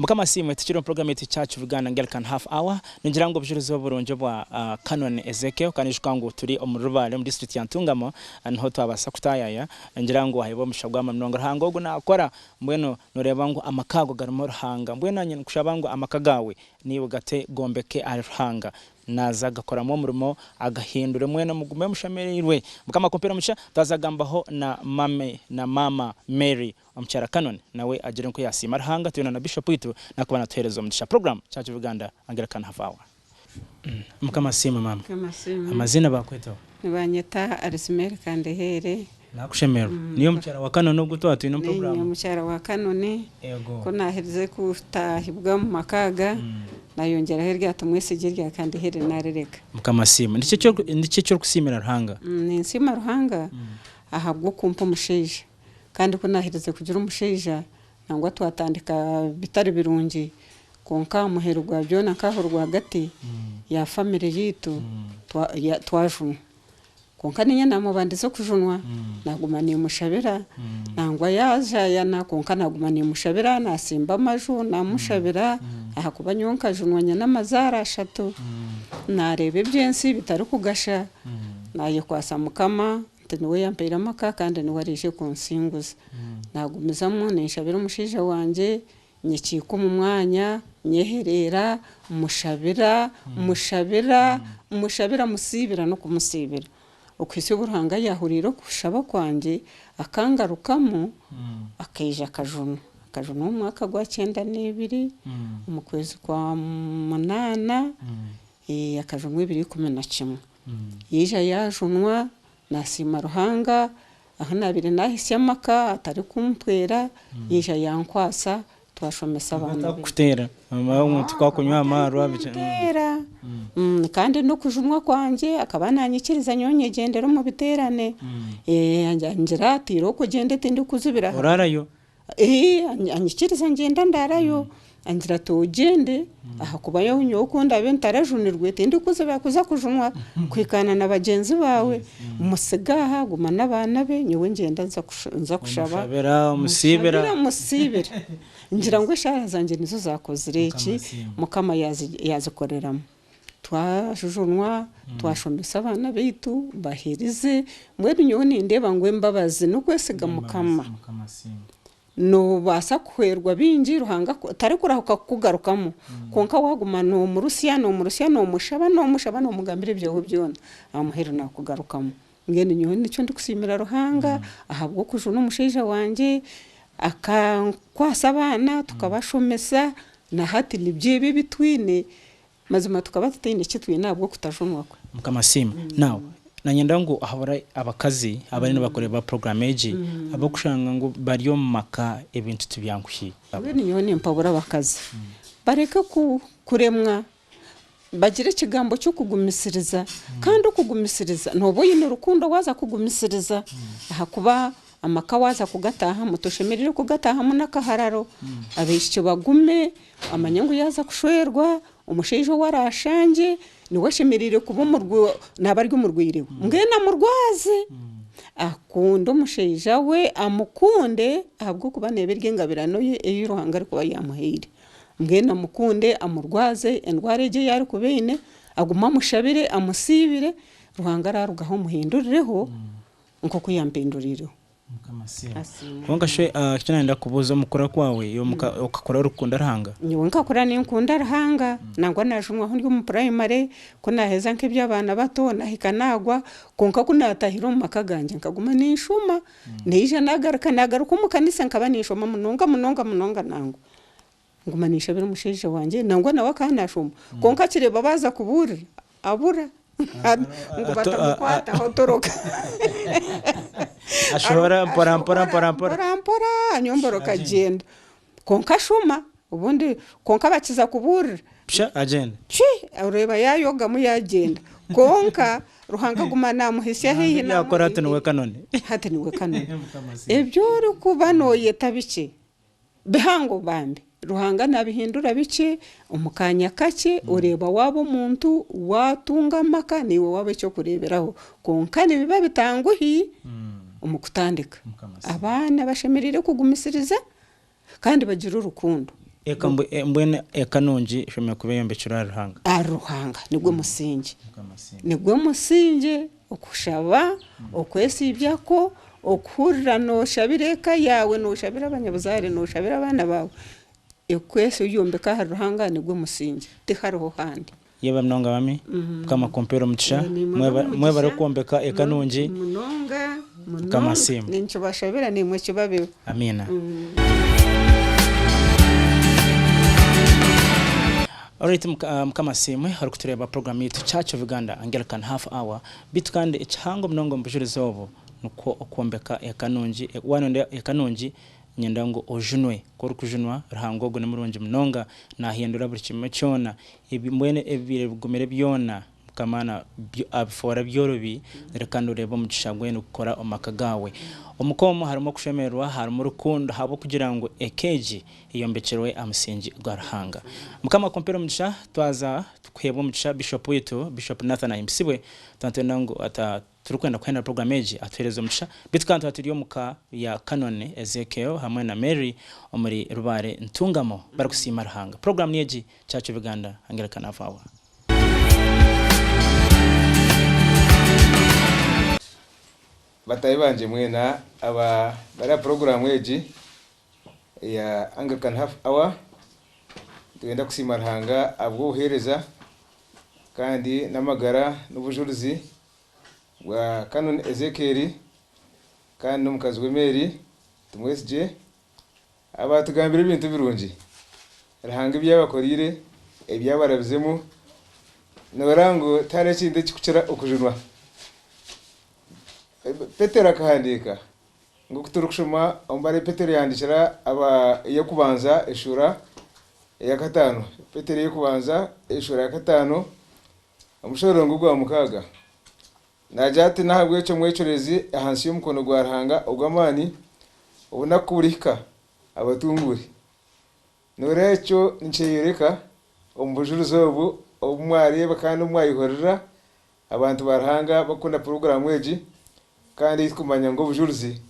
mukama simu tukiro program yetu cyacu Uganda Anglican half hour ningira ngo bjuruzo burunjo bwa Canon Ezekiel kanishwa ngo turi omurubale mu district ya Ntungamo anho twabasa kutayaya ngira ngo haibo mushagwa mnongo ruhango go nakora mbweno noreba ngo amakago garimo ruhanga mbweno nyine kushabango amakagawe niyo gate gombeke aruhanga naza gakoramo umurimo agahindure mwene mugume mushamerirwe mukama kompera musha tazagambaho na mama Mary omchara Canon nawe agire nko yasima ruhanga tuyona na bishop witu nakubana tuherezo mudisha program cyacu Uganda Anglican half hour mukama sima mama amazina bakweto nibanyeta Arismeri Kandehere nakushemero niyo mchara wa Canon no guto atu ino program niyo mchara wa Canon ko naherize kutahibwa mu makaga nayongera herya atumwese girya kandi here narereka mukama sima ndice cyo kusimira ruhanga ni nsima ruhanga ahabwo kumpa musheje kandi ko nahirize kugira umusheja nangwa twatandika bitari birungi konka muherwa byo nakahurwa gati ya family yitu twajunwa konka ninya namubandizo kujunwa nagumaniye mushabira nangwa yaja yana konka nagumaniye mushabira nasimba amaju namushabira ahakuba nyonka junwanya n'amazara 3 narebe byensi bitari kugasha naye kwasa mukama niwe yampera maka kandi niwe arije konsinguza nagumizamo nishabira umushije wanje nyikiko mu mwanya nyeherera mushabira musibira no kumusibira ukwise burhanga yahuriro kushaba kwanje akangarukamo akayija akajunu mu mwaka gwa 92 mu kwezi kwa 8 akajunu 2011 yija yajunwa nasima ruhanga ahanabire nahise amaka atari kumpwera yija yankwasa twashomesa abantu kutera mama umuntu twakunywa amaru abitera kandi no kujunwa kwanje akabananyikiriza nyonyegendero mu biterane anjira tiro kugende tindi kuzubira urarayo anyikiriza ngenda ndarayo anjira tugende ahakuba yo nyokunda bentarajunirwe tindi kuzubira kuza kujunwa kwikana na bagenzi bawe musigaha guma nabana be nyewe ngenda nza kushaba musibira ngira ngo shara zanje nizo zakoze reki mukama yazikoreramo twajujunwa twashomesa abana bitu bahirize mwe nyone ndeba ngo mbabazi no kwesiga mukama no basa kwerwa bingi ruhanga tare kurahuka kugarukamo konka waguma no mu Rusiya no mushaba no mugambire byo byona amuhero nakugarukamo ngene nyone cyo ndikusimira ruhanga ahabwo kujuna umusheja wanje akankwasa abana tukabashomesa na hati nibyibi bitwine mazima tukabatine kitwe nabwo kutajunwa kwe mukama sima now nanyenda ngo ahabara abakazi abari n'abakoreba program eji abo kushanga ngo bariyo maka ibintu tubyankushi abene nyone mpabura abakazi bareka kuremwa bagire kigambo cyo kugumisiriza kandi kugumisiriza nobo yine rukundo waza kugumisiriza ahakuba amaka waza kugataha mutoshemerere kugataha munakahararo abishyo bagume amanyangu yaza kushwerwa umushejo warashanje niwe shemerere kuba murwe nabaryo murwirewe ngena murwaze akundo umusheja we amukunde ahabwo kuba neberge ngabirano ye ruhanga ariko bayamuhire ngena mukunde amurwaze endware je yari kubene aguma mushabire amusibire ruhanga ararugaho muhindurireho nko kuyampinduriro Konga shwe kinanda kubuza mukora kwawe yo ukakora rukunda rahanga niwe nkakora ni nkunda rahanga nangwa najumwa ndi mu primary ko naheza nk'ibyo abana bato nahikanagwa konka kunatahira mu makaganje nkaguma nishuma nije nagaruka mu kanisa nkaba nishuma munonga nango ngumanisha biri musheje wanje nangwa nawe kanashuma konka kireba baza kubura abura ngo batamukwata hotoroka ashobora parampora nyomboro kagenda konka shuma ubundi konka bakiza kubura agenda ureba yayoga mu yagenda konka ruhanga gumana muhisiya hehe na yakora hataniwe Canon ebyo uri kubanoye tabike bihango bambe ruhanga nabihindura bike umukanya kake ureba wabo muntu watunga maka niwe wabe cyo kureberaho konka nibiba bitanguhi umukutandika abana bashemerere kugumisiriza kandi bagira urukundo eka mbwene ekanungi shome kubeyembekera ruhanga aruhanga nigwe musinge okushaba okwesibyako okuhurira noshabira eka yawe noshabira abanyabuzare noshabira abana bawe ekwese uyombeka haruhanga nigwe musinge tihariho handi yeba mnonga bami kama kompero mutisha mwe bari kwombeka ekanungi munonga kama simu nincho bashabira nimwe kibabe amina. Alright, mkama simwe hari kutureba program yitu Church of Uganda Anglican half hour bitu kandi ichango mnongo mbujurizo obo nuko okwombeka ekanungi wanonde ekanungi nyendango ojunwe kori kujunwa ruhangogo ne murungi mnonga nahindura buri kimwe cyona ibimwene ebire bigomere byona kamana abfora byorobi rekando rebo mugishagwe nukora omakagawe omukomo harimo kushemerwa harimo rukundo habo kugira ngo ekeji iyombekerwe amusingi gwarahanga mukama kompero mugisha twaza tukwebo mugisha bishop wetu Bishop Nathan Imsibwe tantenda ngo ata turukwenda kwenda program eji atwerezo mugisha bitkanto atiriyo muka ya Canon Ezekiel hamwe na Mary omuri rubare ntungamo bari kusima rahanga program yeji Church of Uganda Anglican half hour. Batayi banje mwena aba bara program eji ya Anglican half hour tugenda kusima rahanga abwo uhereza kandi namagara n'ubujuruzi bwa Canon Ezekiel kandi n'umukazi w'Emeri tumwesije aba tugambira ibintu birungi rahanga ibyabakorire ebyabarabizemo nabarango tare kinde kikucira okujunwa Petero akahandika ngo kuturukushuma ombare Petero yandikira aba yo kubanza eshura ya gatano Petero yo kubanza eshura ya gatano umushoro ngugwa mukaga najati nahabwe cyo mwecorezi ahansi y'umukono gwa rahanga ugwamani ubona kurika abatunguri norecho nceyereka ombujuruzo obu omwareba kandi omwayihorera abantu barahanga bakunda program eji kandi kumanya ngo bujuruzi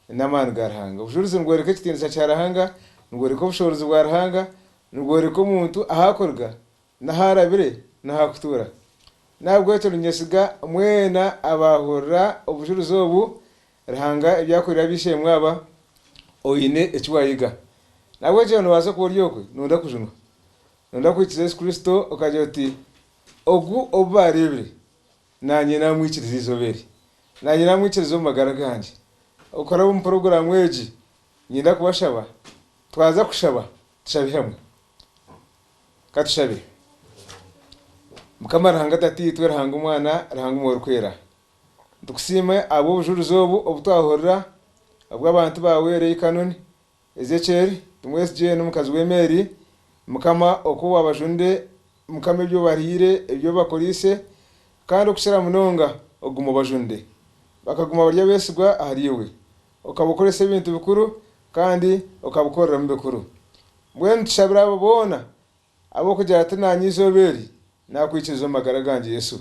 namana garahanga bujuruzi ngoreka kitinza cyarahanga ngoreka bushobozi bwarahanga ngoreka umuntu ahakorga naharabire nahakutura nabwo cyo nyesiga mwena abahora obujuruzi obu rahanga ibyakorera bishe mwaba oyine ekiwayiga nabwo cyo nwaza kuryokwe nunda kujunwa nunda kwikiza Yesu Kristo okajoti ogu obarebire nanye namwikiriza izobere nanye namwikiriza magara ganje ukora mu program eji nyinda kubashaba twaza kushaba tushabe hamwe katushabe mukamara hanga tati twera hanga umwana rahanga umwe kwera dukusime abo bujuruzo obu obutwahorera abwo abantu bawereye Canon Ezekiel tumwesije n'umukazi w'Emeri mukama okuwa abajunde mukame byo barire ebyo bakorise kandi okushira munonga ogumo bajunde bakaguma barya besigwa ahariwe ukabukoresa ibintu bikuru kandi ukabukorera mu bikuru mwene tushabira babona abo kugira ati nanyizoberi nakwikizo magara ganje Yesu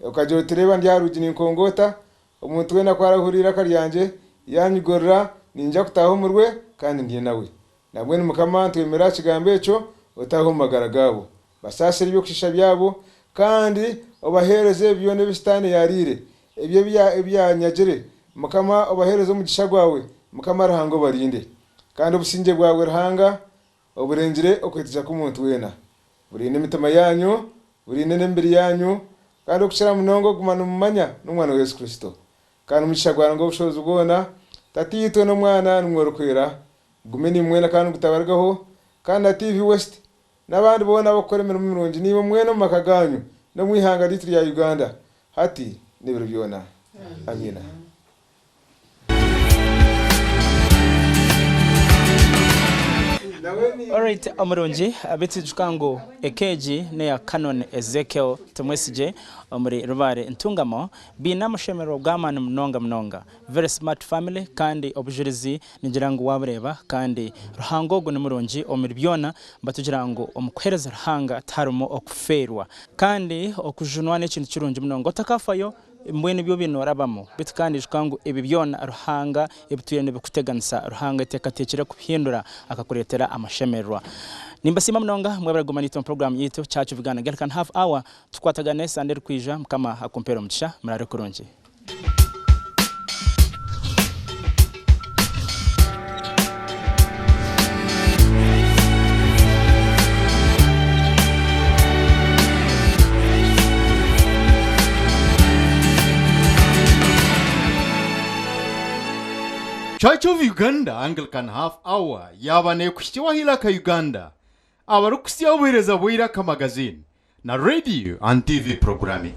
ukaje tureba ndyarugi ninkongota umuntu wena kwarahurira karyanje yanyigorra ninja kutaho murwe kandi ndiye nawe nabwe mukama twemera kigambe cyo utaho magara gabo basasira ibyo kushisha byabo kandi obahereze byone bistane yarire ebyo byanyagire mukama obahereze umugisha gwawe mukama rahango barinde kandi obusinge bwawe rahanga oburengire okwetiza ku muntu wena burinde mitima yanyu burinde nembiri yanyu kandi okushira munongo gumana mumanya n'umwana wa Yesu Kristo kandi umugisha gwawe ngo bushobozi bwona tatito no mwana n'umworokwera gumeni mwena kandi gutabargaho kandi TV West nabandi bona bakoremera mu mirungi nibo mwene makaganyu no mwihanga litri ya Uganda hati nibiro byona amina. Alright, amurungi abeti jukango ekeji ne ya Canon Ezekiel tumwesije omuri rubare ntungamo bina mushemero bwamana mnonga very smart family kandi obujurizi nigirango wabreba kandi ruhangogo n'umurungi omuri byona batugirango omukwereza ruhanga tarumo okuferwa kandi okujunwa n'ikintu kirungi mnongo takafayo mbwene byo binorabamo bitukanishwa ngo ibi byona ruhanga ibituyene bikuteganisa ruhanga itekatekera kuhindura akakuretera amashemerwa nimba sima mnonga mwebara gumanito program yito Church of Uganda Anglican half hour tukwatagane Sunday kwija kama akompero mtisha murare kurungi. Church of Uganda Anglican half hour yabane kushtiwa hila ka Uganda abarukusia wereza boira ka magazine na radio and TV programming.